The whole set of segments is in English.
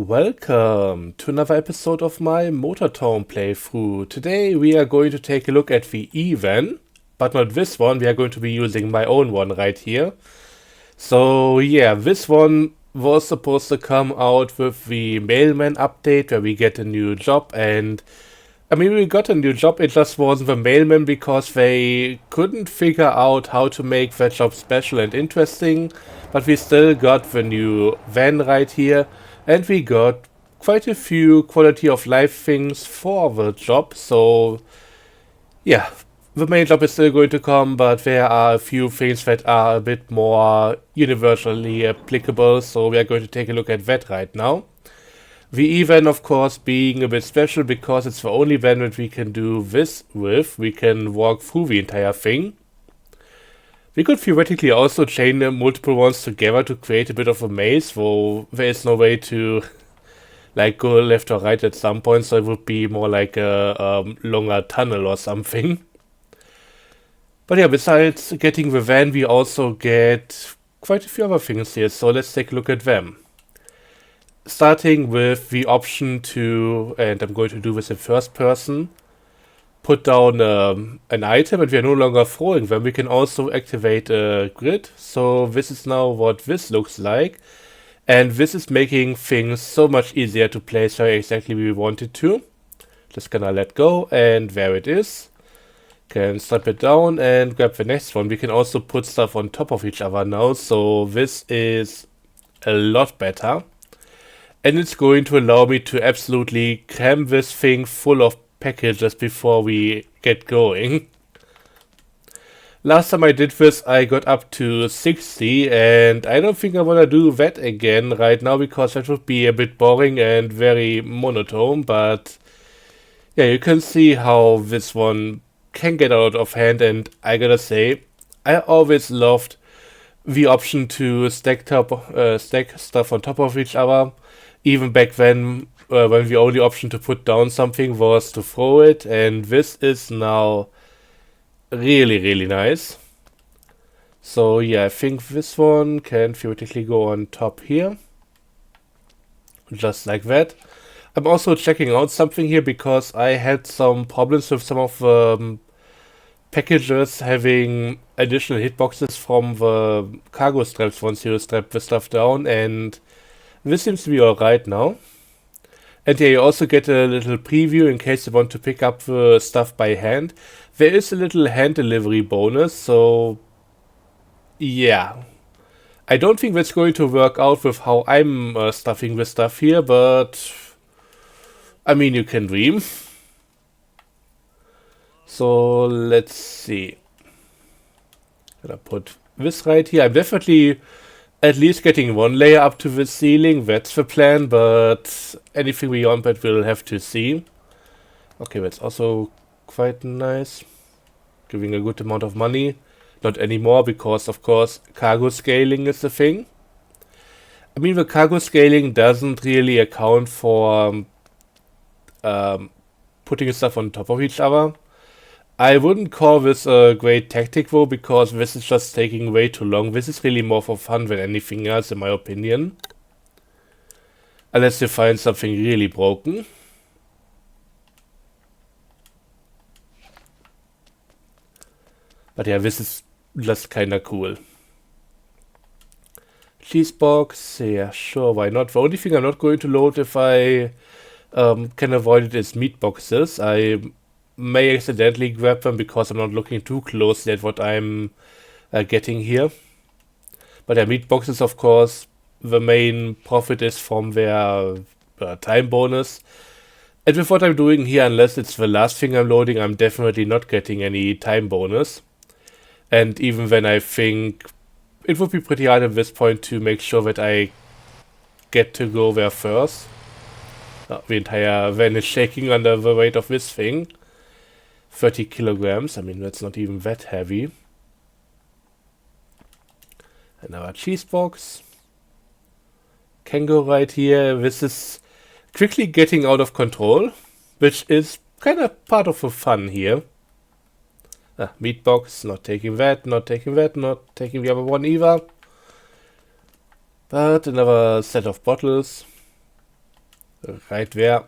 Welcome to another episode of my Motortone playthrough. Today we are going to take a look at the E-Van, but not this one. We are going to be using my own one right here. So yeah, this one was supposed to come out with the Mailman update where we get a new job, and I mean we got a new job, it just wasn't the Mailman because they couldn't figure out how to make that job special and interesting, but we still got the new van right here, and we got quite a few quality of life things for the job, so yeah, the main job is still going to come, but there are a few things that are a bit more universally applicable, so we are going to take a look at that right now. The event, of course, being a bit special because it's the only event that we can do this with. We can walk through the entire thing. We could theoretically also chain multiple ones together to create a bit of a maze, though there is no way to like go left or right at some point, so it would be more like a longer tunnel or something. But yeah, besides getting the van, we also get quite a few other things here, so let's take a look at them. Starting with the option to, and I'm going to do this in first person, put down an item and we are no longer throwing them. We can also activate a grid. So this is now what this looks like. And this is making things so much easier to place where exactly we want it to. Just gonna let go, and there it is. Can strap it down and grab the next one. We can also put stuff on top of each other now, so this is a lot better. And it's going to allow me to absolutely cram this thing full of packages before we get going. Last time I did this, I got up to 60, and I don't think I want to do that again right now because that would be a bit boring and very monotone, but yeah, you can see how this one can get out of hand, and I gotta say, I always loved the option to stack stuff on top of each other. Even back then, when the only option to put down something was to throw it, and this is now really nice. So yeah, I think this one can theoretically go on top here, just like that. I'm also checking out something here because I had some problems with some of the packages having additional hitboxes from the cargo straps once you strap the stuff down, and this seems to be alright now. And yeah, you also get a little preview in case you want to pick up the stuff by hand. There is a little hand delivery bonus, so yeah. I don't think that's going to work out with how I'm stuffing the stuff here, but I mean, you can dream. So let's see. Gonna put this right here. I'm definitely at least getting one layer up to the ceiling, that's the plan, but anything beyond that we'll have to see. Okay, that's also quite nice. Giving a good amount of money. Not anymore, because of course cargo scaling is the thing. I mean, the cargo scaling doesn't really account for putting stuff on top of each other. I wouldn't call this a great tactic though, because this is just taking way too long. This is really more for fun than anything else, in my opinion. Unless you find something really broken. But yeah, this is just kinda cool. Cheese box, yeah, sure, why not? The only thing I'm not going to load if I can avoid it is meat boxes. I may accidentally grab them because I'm not looking too closely at what I'm getting here. But yeah, meat boxes, of course, the main profit is from their time bonus. And with what I'm doing here, unless it's the last thing I'm loading, I'm definitely not getting any time bonus. And even then, I think it would be pretty hard at this point to make sure that I get to go there first. The entire van is shaking under the weight of this thing. 30 kilograms, I mean, that's not even that heavy. Another cheese box. Can go right here. This is quickly getting out of control, which is kind of part of the fun here. Meat box, not taking that, not taking that, not taking the other one either. But another set of bottles. Right there.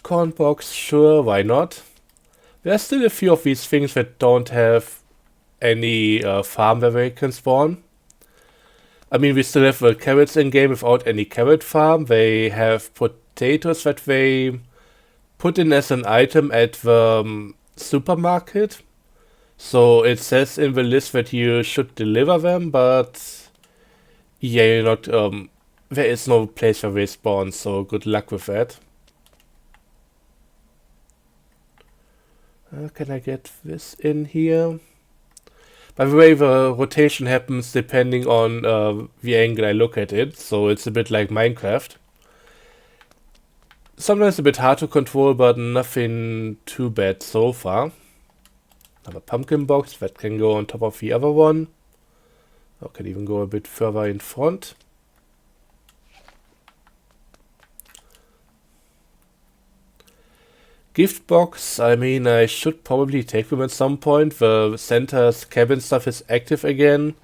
Corn box, sure, why not? There are still a few of these things that don't have any farm where they can spawn. I mean, we still have the carrots in game without any carrot farm. They have potatoes that they put in as an item at the supermarket. So it says in the list that you should deliver them, but yeah, you're not. There is no place where they spawn. So good luck with that. Can I get this in here? By the way, the rotation happens depending on the angle I look at it, so it's a bit like Minecraft. Sometimes a bit hard to control, but nothing too bad so far. Another pumpkin box that can go on top of the other one. Or can even go a bit further in front. Gift box, I mean, I should probably take them at some point. The Santa's cabin stuff is active again.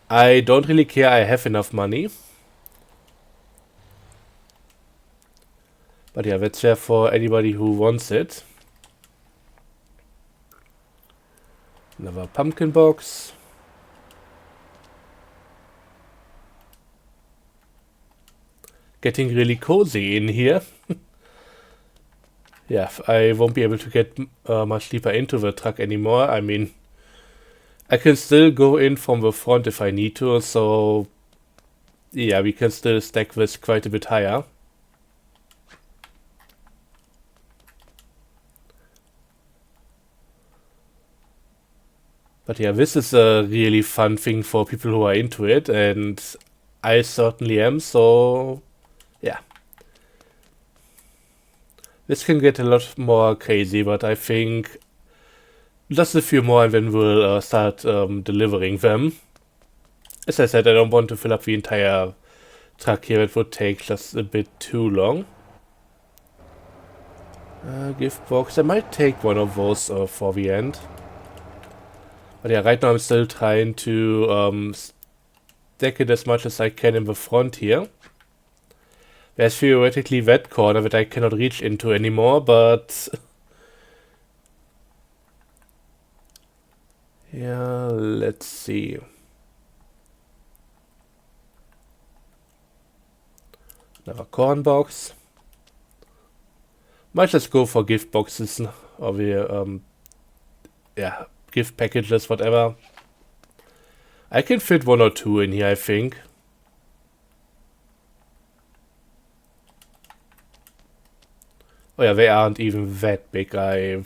I don't really care, I have enough money. But yeah, that's there for anybody who wants it. Another pumpkin box. Getting really cozy in here. Yeah, I won't be able to get much deeper into the truck anymore. I mean, I can still go in from the front if I need to, so yeah, we can still stack this quite a bit higher. But yeah, this is a really fun thing for people who are into it, and I certainly am, so yeah. This can get a lot more crazy, but I think just a few more and then we'll start delivering them. As I said, I don't want to fill up the entire truck here. It would take just a bit too long. Gift box. I might take one of those for the end. But yeah, right now I'm still trying to stack it as much as I can in the front here. There's theoretically that corner that I cannot reach into anymore, but yeah, let's see. Another corn box. Might just go for gift boxes or the yeah, gift packages, whatever. I can fit one or two in here, I think. Oh yeah, they aren't even that big. I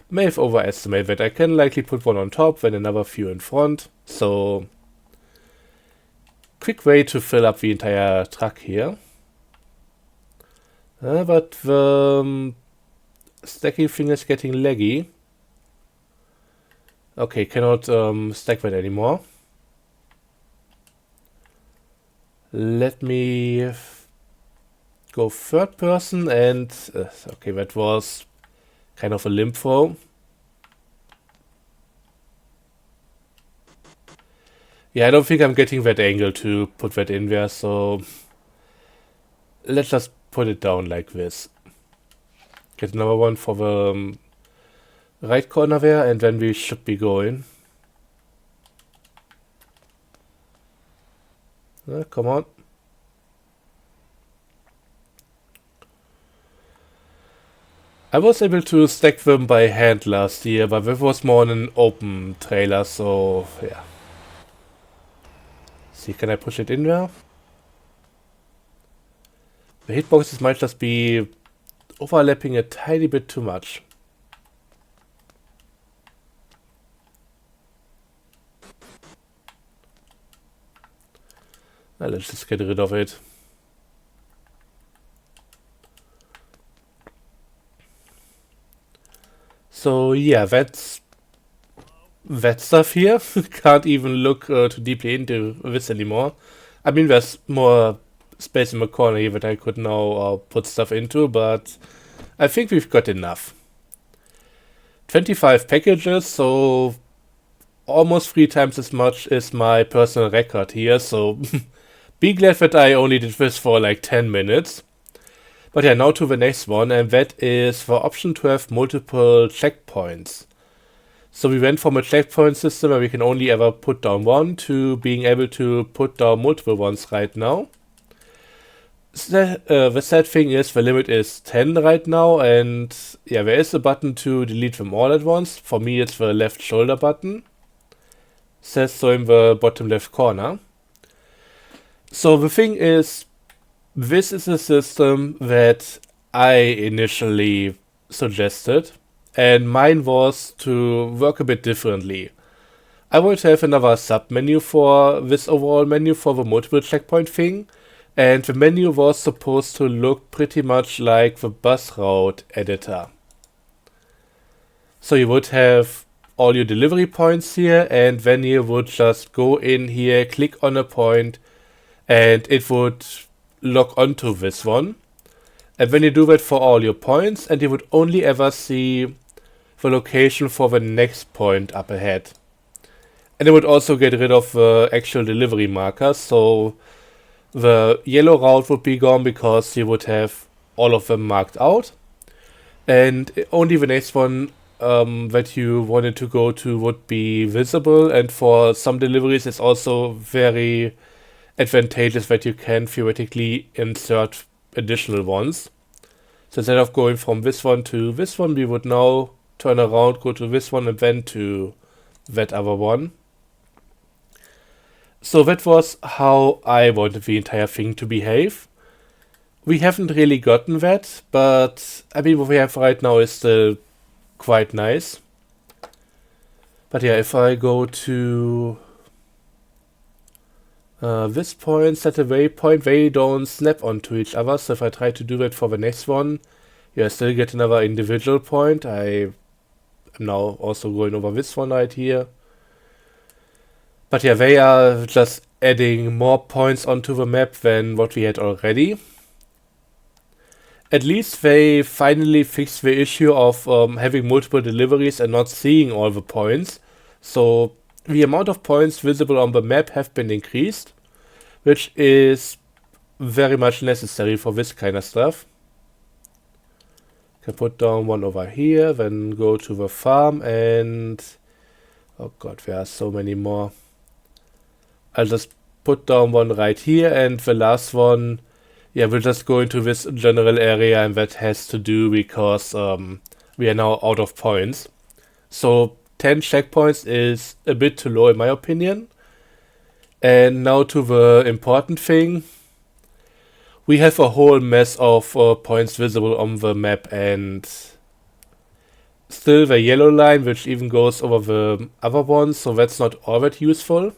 may have overestimated that. I can likely put one on top, then another few in front. So, quick way to fill up the entire truck here. But the stacking thing is getting laggy. Okay, cannot stack that anymore. Let me go third person and okay, that was kind of a limp throw. Yeah, I don't think I'm getting that angle to put that in there, so let's just put it down like this. Get another one for the right corner there, and then we should be going. Come on. I was able to stack them by hand last year, but that was more on an open trailer, so yeah. See, can I push it in there? The hitboxes might just be overlapping a tiny bit too much. Now let's just get rid of it. So yeah, that's that stuff here. Can't even look too deeply into this anymore. I mean, there's more space in the corner here that I could now put stuff into, but I think we've got enough. 25 packages, so almost 3 times as much as my personal record here, so be glad that I only did this for like 10 minutes. But yeah, now to the next one, and that is the option to have multiple checkpoints. So we went from a checkpoint system where we can only ever put down one to being able to put down multiple ones right now. The sad thing is the limit is 10 right now, and yeah, there is a button to delete them all at once. For me, it's the left shoulder button. Says so in the bottom left corner. So the thing is, this is a system that I initially suggested, and mine was to work a bit differently. I want to have another sub-menu for this overall menu for the multiple checkpoint thing, and the menu was supposed to look pretty much like the bus route editor. So you would have all your delivery points here, and then you would just go in here, click on a point, and it would log onto this one. And then you do that for all your points, and you would only ever see the location for the next point up ahead. And it would also get rid of the actual delivery markers, so the yellow route would be gone because you would have all of them marked out. And only the next one that you wanted to go to would be visible, and for some deliveries it's also very advantageous that you can theoretically insert additional ones. So instead of going from this one to this one, we would now turn around, go to this one, and then to that other one. So that was how I wanted the entire thing to behave. We haven't really gotten that, but I mean what we have right now is still quite nice. But yeah, if I go to this point, set a waypoint, they don't snap onto each other, so if I try to do that for the next one, yeah, I still get another individual point. I am now also going over this one right here. But yeah, they are just adding more points onto the map than what we had already. At least they finally fixed the issue of having multiple deliveries and not seeing all the points. So the amount of points visible on the map have been increased, which is very much necessary for this kind of stuff. Can put down one over here, then go to the farm, and oh god, there are so many more. I'll just put down one right here, and the last one, yeah, we'll just go into this general area, and that has to do because we are now out of points. So 10 checkpoints is a bit too low in my opinion. And now to the important thing. We have a whole mess of points visible on the map, and still the yellow line, which even goes over the other ones, so that's not all that useful.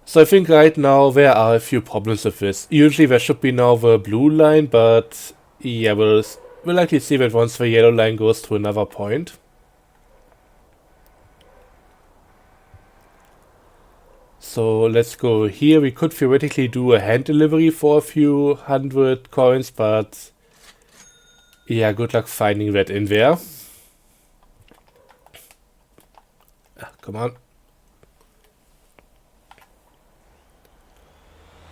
So I think right now there are a few problems with this. Usually there should be now the blue line, but yeah, we'll likely see that once the yellow line goes to another point. So let's go here. We could theoretically do a hand delivery for a few hundred coins, but yeah, good luck finding that in there. Come on.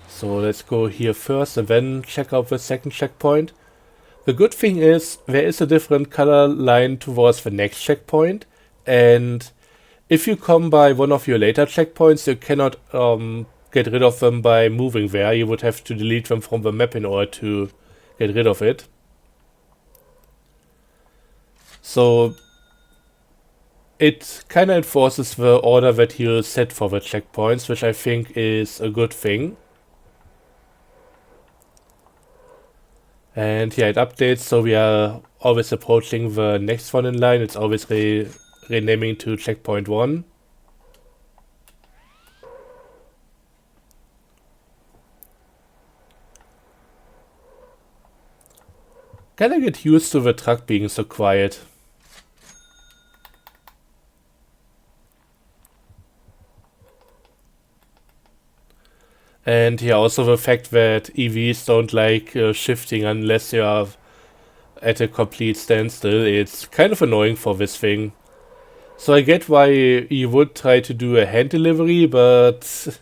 So let's go here first and then check out the second checkpoint. The good thing is there is a different color line towards the next checkpoint, and if you come by one of your later checkpoints, you cannot get rid of them by moving there. You would have to delete them from the map in order to get rid of it. So it kind of enforces the order that you set for the checkpoints, which I think is a good thing. And yeah, it updates, so we are always approaching the next one in line. It's always renaming to checkpoint 1. Kinda get used to the truck being so quiet. And yeah, also the fact that EVs don't like shifting unless you are at a complete standstill. It's kind of annoying for this thing. So I get why you would try to do a hand delivery, but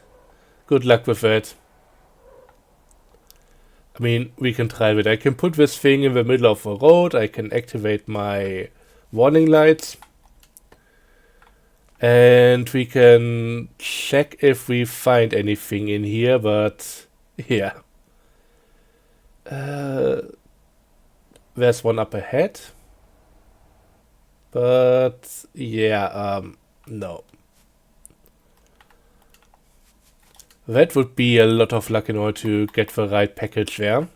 good luck with that. I mean, we can try it. I can put this thing in the middle of the road. I can activate my warning lights. And we can check if we find anything in here, but yeah. There's one up ahead. But yeah, no. That would be a lot of luck in order to get the right package there.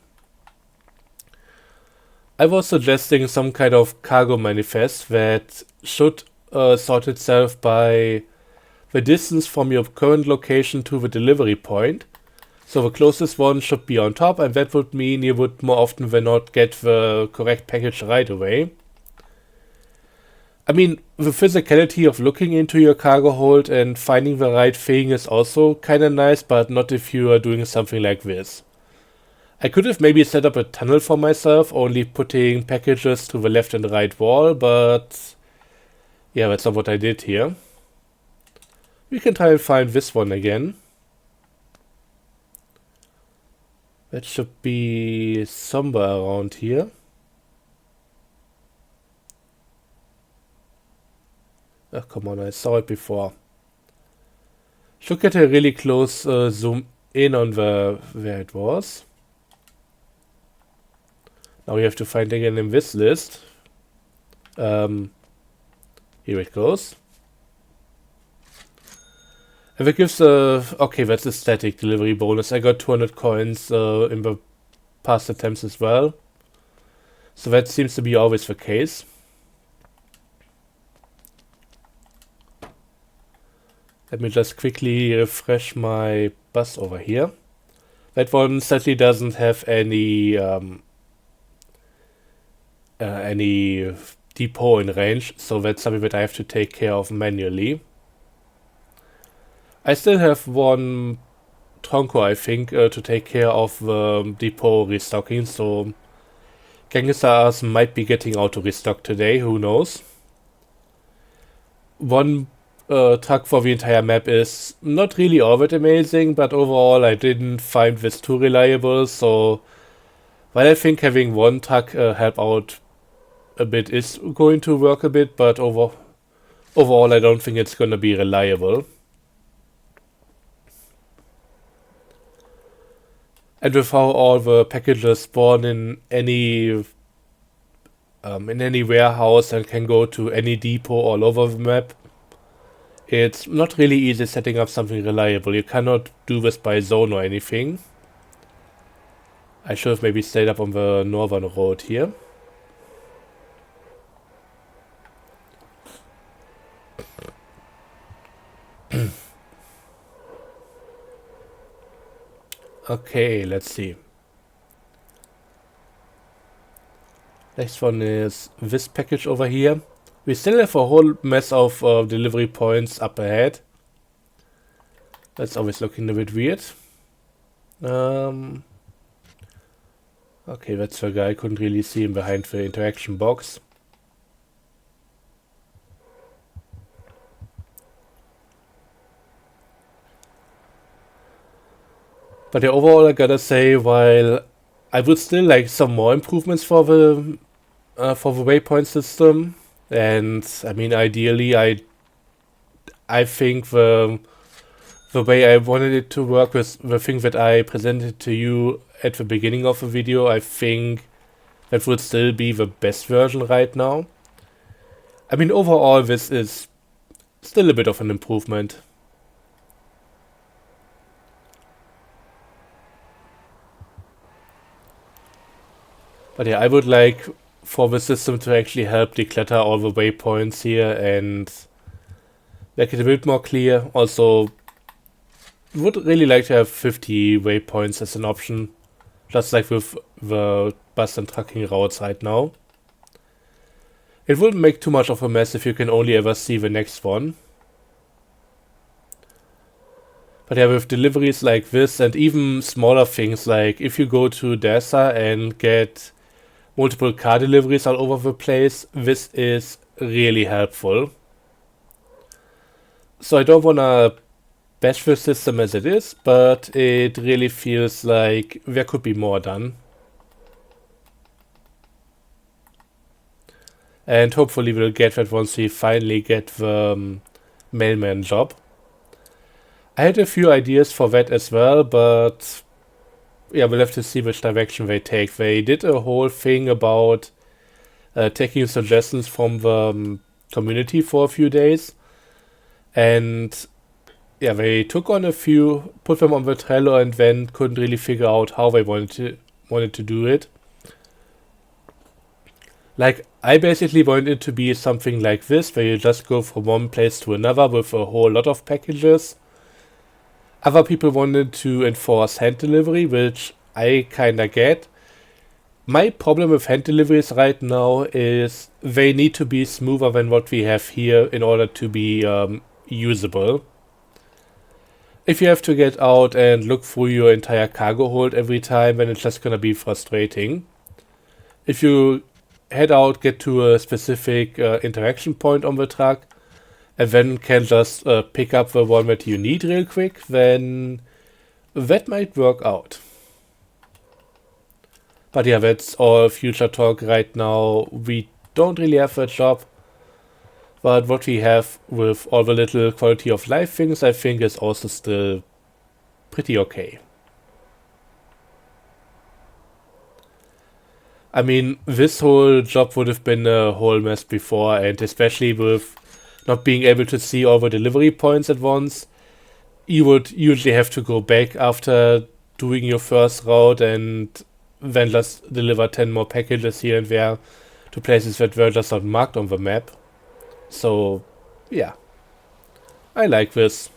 I was suggesting some kind of cargo manifest that should sort itself by the distance from your current location to the delivery point. So the closest one should be on top, and that would mean you would more often than not get the correct package right away. I mean, the physicality of looking into your cargo hold and finding the right thing is also kinda nice, but not if you are doing something like this. I could have maybe set up a tunnel for myself, only putting packages to the left and right wall, but yeah, that's not what I did here. We can try and find this one again. That should be somewhere around here. Oh, come on, I saw it before. Should get a really close zoom in on where it was. Now we have to find again in this list. Here it goes. And it gives okay, that's a static delivery bonus. I got 200 coins in the past attempts as well. So that seems to be always the case. Let me just quickly refresh my bus over here. That one sadly doesn't have any depot in range, so that's something that I have to take care of manually. I still have one Tronco, I think, to take care of the depot restocking, so Gangsters might be getting auto restock today, who knows. One truck for the entire map is not really all that amazing, but overall I didn't find this too reliable, so while I think having one truck help out a bit is going to work a bit, but overall I don't think it's gonna be reliable. And with how all the packages spawn in any warehouse and can go to any depot all over the map, it's not really easy setting up something reliable. You cannot do this by zone or anything. I should have maybe stayed up on the northern road here. Okay, let's see. Next one is this package over here. We still have a whole mess of delivery points up ahead. That's always looking a bit weird. Okay, that's the guy. I couldn't really see him behind the interaction box. But yeah, overall, I gotta say, while I would still like some more improvements for the waypoint system, and I mean, ideally, I think the way I wanted it to work with the thing that I presented to you at the beginning of the video, I think that would still be the best version right now. I mean, overall, this is still a bit of an improvement. But yeah, I would like for the system to actually help declutter all the waypoints here and make it a bit more clear. Also, would really like to have 50 waypoints as an option, just like with the bus and trucking routes right now. It wouldn't make too much of a mess if you can only ever see the next one. But yeah, with deliveries like this and even smaller things like if you go to DASA and get multiple car deliveries all over the place, this is really helpful. So I don't wanna bash the system as it is, but it really feels like there could be more done. And hopefully we'll get that once we finally get the mailman job. I had a few ideas for that as well, but yeah, we'll have to see which direction they take. They did a whole thing about taking suggestions from the community for a few days, and yeah, they took on a few, put them on the Trello, and then couldn't really figure out how they wanted to do it. Like, I basically wanted it to be something like this, where you just go from one place to another with a whole lot of packages. Other people wanted to enforce hand delivery, which I kinda get. My problem with hand deliveries right now is they need to be smoother than what we have here in order to be usable. If you have to get out and look through your entire cargo hold every time, then it's just gonna be frustrating. If you head out, get to a specific interaction point on the truck, and then can just pick up the one that you need real quick, then that might work out. But yeah, that's all future talk right now. We don't really have a job, but what we have with all the little quality of life things, I think is also still pretty okay. I mean, this whole job would have been a whole mess before, and especially with not being able to see all the delivery points at once, you would usually have to go back after doing your first route and then just deliver 10 more packages here and there to places that were just not marked on the map. So, yeah, I like this.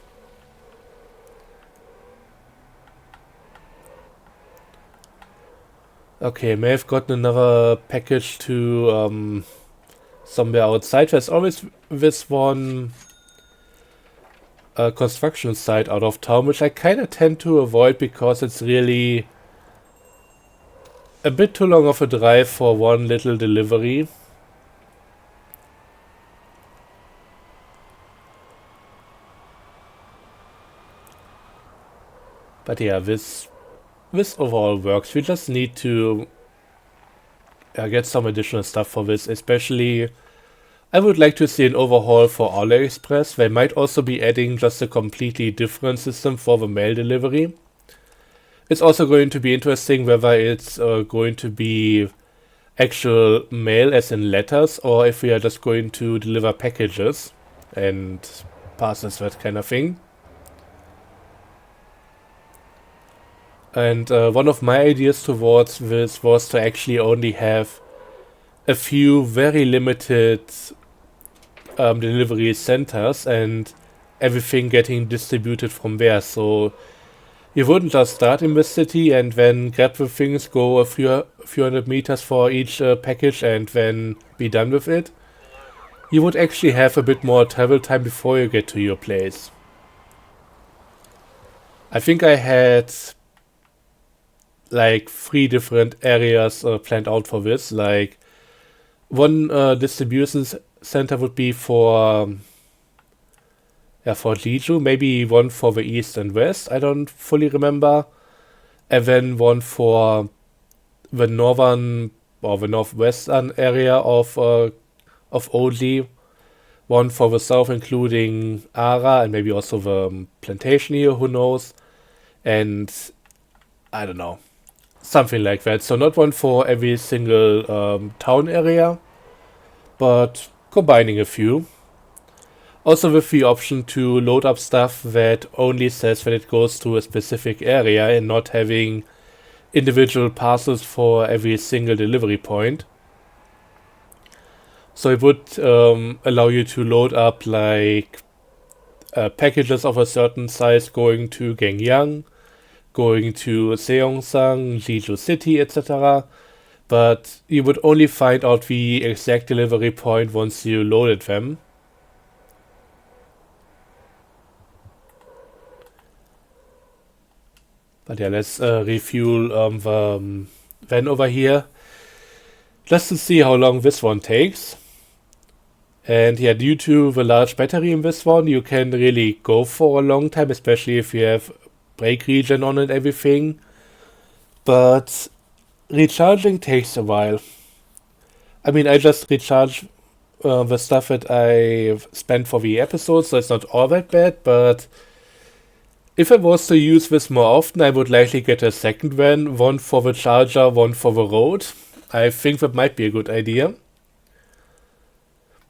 Okay, may have gotten another package to somewhere outside. There's always this one construction site out of town, which I kind of tend to avoid because it's really a bit too long of a drive for one little delivery. But yeah, this overall works. We just need to get some additional stuff for this, especially I would like to see an overhaul for AliExpress. They might also be adding just a completely different system for the mail delivery. It's also going to be interesting whether it's going to be actual mail as in letters or if we are just going to deliver packages and parcels, that kind of thing. And one of my ideas towards this was to actually only have a few very limited delivery centers and everything getting distributed from there. So you wouldn't just start in the city and then grab the things, go a few hundred meters for each package and then be done with it. You would actually have a bit more travel time before you get to your place. I think I had like 3 different areas planned out for this. Like one distribution center would be for Jeju, maybe one for the east and west. I don't fully remember, and then one for the northern or the northwestern area of Oji. One for the south, including Ara and maybe also the plantation here. Who knows? And I don't know, something like that. So not one for every single town area, but combining a few. Also with the option to load up stuff that only says when it goes to a specific area and not having individual parcels for every single delivery point. So it would allow you to load up like packages of a certain size going to Gangyang, going to Seongsang, Jeju City, etc. But you would only find out the exact delivery point once you loaded them. But yeah, let's refuel the van over here just to see how long this one takes. And yeah, due to the large battery in this one, you can really go for a long time, especially if you have brake regen on and everything. But recharging takes a while. I mean, I just recharge the stuff that I spent for the episode, so it's not all that bad, but if I was to use this more often, I would likely get a second one for the charger, one for the road. I think that might be a good idea.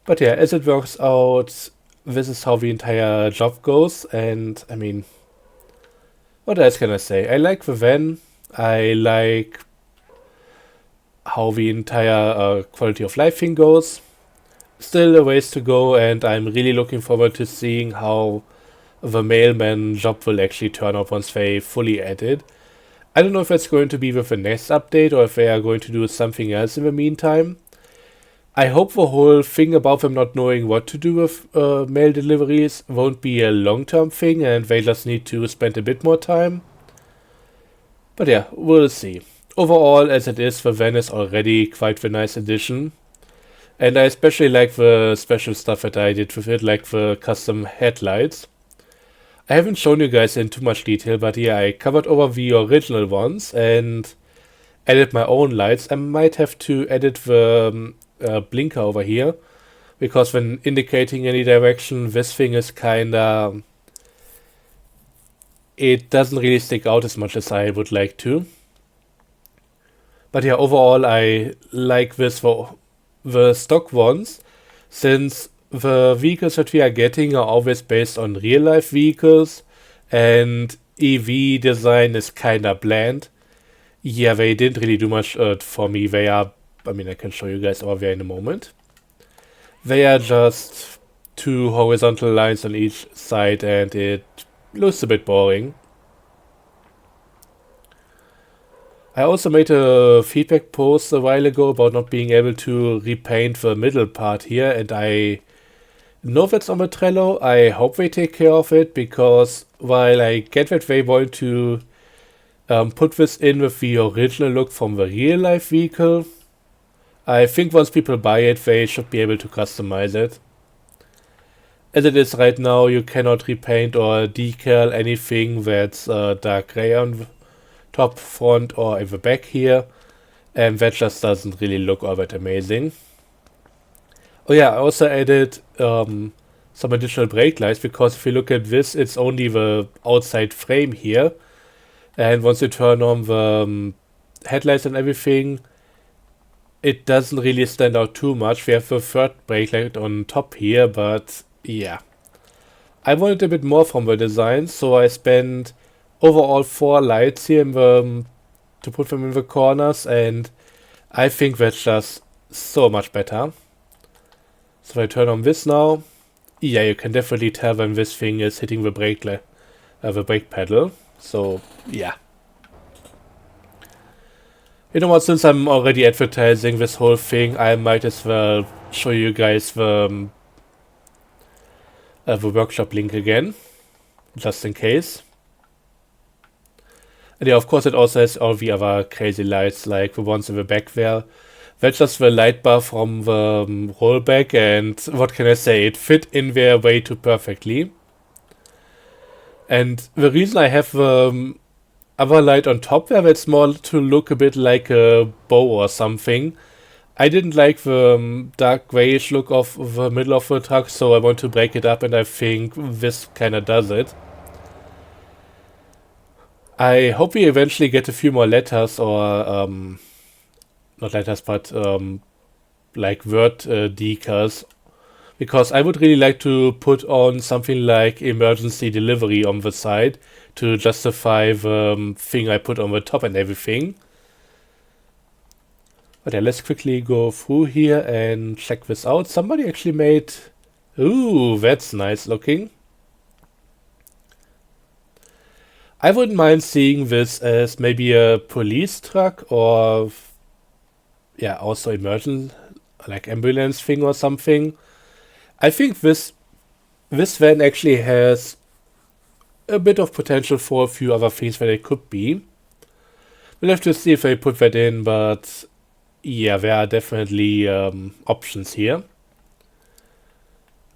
But yeah, as it works out, this is how the entire job goes, and I mean, what else can I say? I like the van, I like how the entire quality of life thing goes. Still a ways to go, and I'm really looking forward to seeing how the mailman job will actually turn out once they fully add it. I don't know if it's going to be with the next update or if they are going to do something else in the meantime. I hope the whole thing about them not knowing what to do with mail deliveries won't be a long-term thing and they just need to spend a bit more time. But yeah, we'll see. Overall, as it is, the van is already quite the nice addition. And I especially like the special stuff that I did with it, like the custom headlights. I haven't shown you guys in too much detail, but yeah, I covered over the original ones and added my own lights. I might have to edit the blinker over here, because when indicating any direction, this thing is kinda... It doesn't really stick out as much as I would like to. But yeah, overall I like this for the stock ones, since the vehicles that we are getting are always based on real life vehicles, and EV design is kinda bland. Yeah, they didn't really do much for me. They are, I mean, I can show you guys over there in a moment. They are just two horizontal lines on each side, and it looks a bit boring. I also made a feedback post a while ago about not being able to repaint the middle part here, and I know that's on the Trello. I hope they take care of it, because while I get that they want to put this in with the original look from the real life vehicle, I think once people buy it, they should be able to customize it. As it is right now, you cannot repaint or decal anything that's dark gray on top, front, or in the back here, and that just doesn't really look all that amazing. Oh yeah, I also added some additional brake lights, because if you look at this, it's only the outside frame here, and once you turn on the headlights and everything, it doesn't really stand out too much. We have the third brake light on top here, but yeah. I wanted a bit more from the design, so I spent overall 4 lights here in to put them in the corners, and I think that's just so much better. So if I turn on this now, yeah, you can definitely tell when this thing is hitting the brake pedal. So yeah. You know what, since I'm already advertising this whole thing, I might as well show you guys the workshop link again, just in case. And yeah, of course it also has all the other crazy lights, like the ones in the back there. That's just the light bar from the rollback, and what can I say, it fit in there way too perfectly. And the reason I have the other light on top there, that's more to look a bit like a bow or something. I didn't like the dark grayish look of the middle of the truck, so I want to break it up, and I think this kinda does it. I hope we eventually get a few more letters, or not letters, but like word decals, because I would really like to put on something like emergency delivery on the side to justify the thing I put on the top and everything. But yeah, let's quickly go through here and check this out. Somebody actually made... Ooh, that's nice looking. I wouldn't mind seeing this as maybe a police truck, or yeah, also emergency, like ambulance thing or something. I think this van actually has a bit of potential for a few other things that it could be. We'll have to see if they put that in, but yeah, there are definitely options here.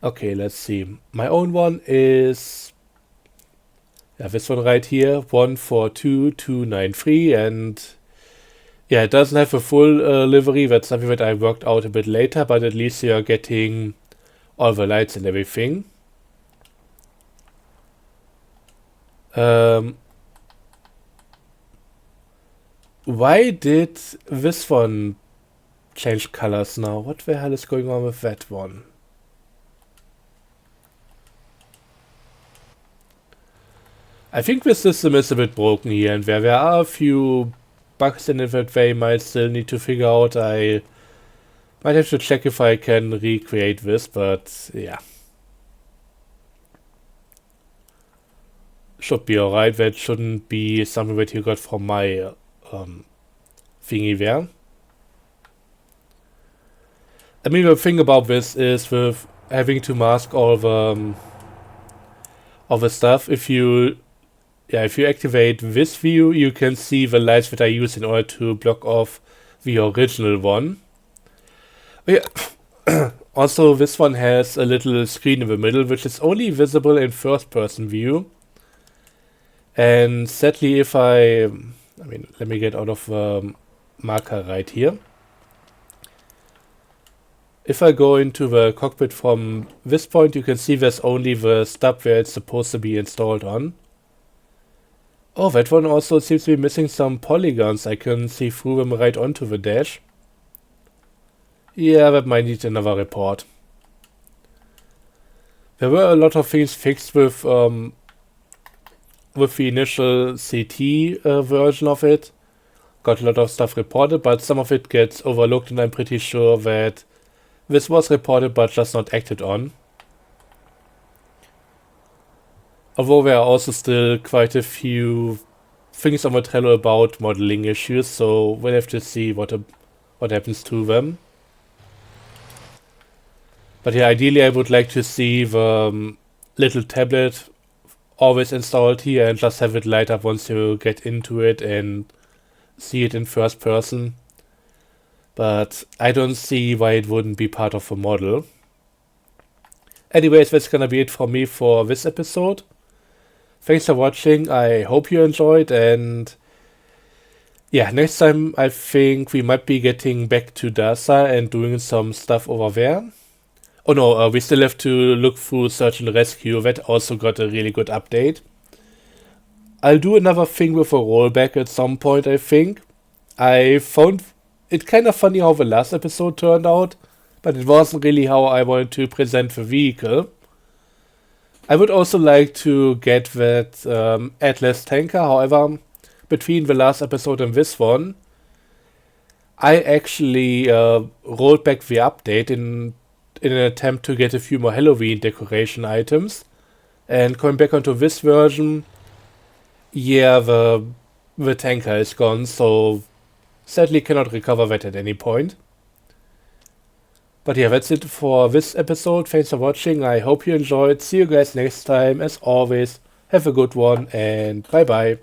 Okay, let's see. My own one is, yeah, this one right here, 142293, and yeah, it doesn't have a full livery. That's something that I worked out a bit later, but at least you're getting all the lights and everything. Why did this one change colors now? What the hell is going on with that one? I think the system is a bit broken here, and there are a few bugs in it that they might still need to figure out. I might have to check if I can recreate this, but yeah. Should be alright. That shouldn't be something that you got from my thingy there. I mean, the thing about this is with having to mask all the stuff. If you activate this view, you can see the lights that I use in order to block off the original one. Yeah. Also, this one has a little screen in the middle, which is only visible in first-person view. And sadly, if I mean, let me get out of the marker right here. If I go into the cockpit from this point, you can see there's only the stub where it's supposed to be installed on. Oh, that one also seems to be missing some polygons. I can see through them right onto the dash. Yeah, that might need another report. There were a lot of things fixed with the initial CT version of it. Got a lot of stuff reported, but some of it gets overlooked, and I'm pretty sure that this was reported but just not acted on. Although there are also still quite a few things on the Trello about modeling issues, so we'll have to see what happens to them. But yeah, ideally I would like to see the little tablet always installed here and just have it light up once you get into it and see it in first person. But I don't see why it wouldn't be part of a model. Anyways, that's gonna be it for me for this episode. Thanks for watching, I hope you enjoyed, and yeah, next time I think we might be getting back to DASA and doing some stuff over there. Oh no, we still have to look through Search and Rescue, that also got a really good update. I'll do another thing with a rollback at some point, I think. I found it kind of funny how the last episode turned out, but it wasn't really how I wanted to present the vehicle. I would also like to get that Atlas tanker, however, between the last episode and this one, I actually rolled back the update in an attempt to get a few more Halloween decoration items. And coming back onto this version, yeah, the tanker is gone, so sadly cannot recover that at any point. But yeah, that's it for this episode. Thanks for watching. I hope you enjoyed. See you guys next time. As always, have a good one and bye bye.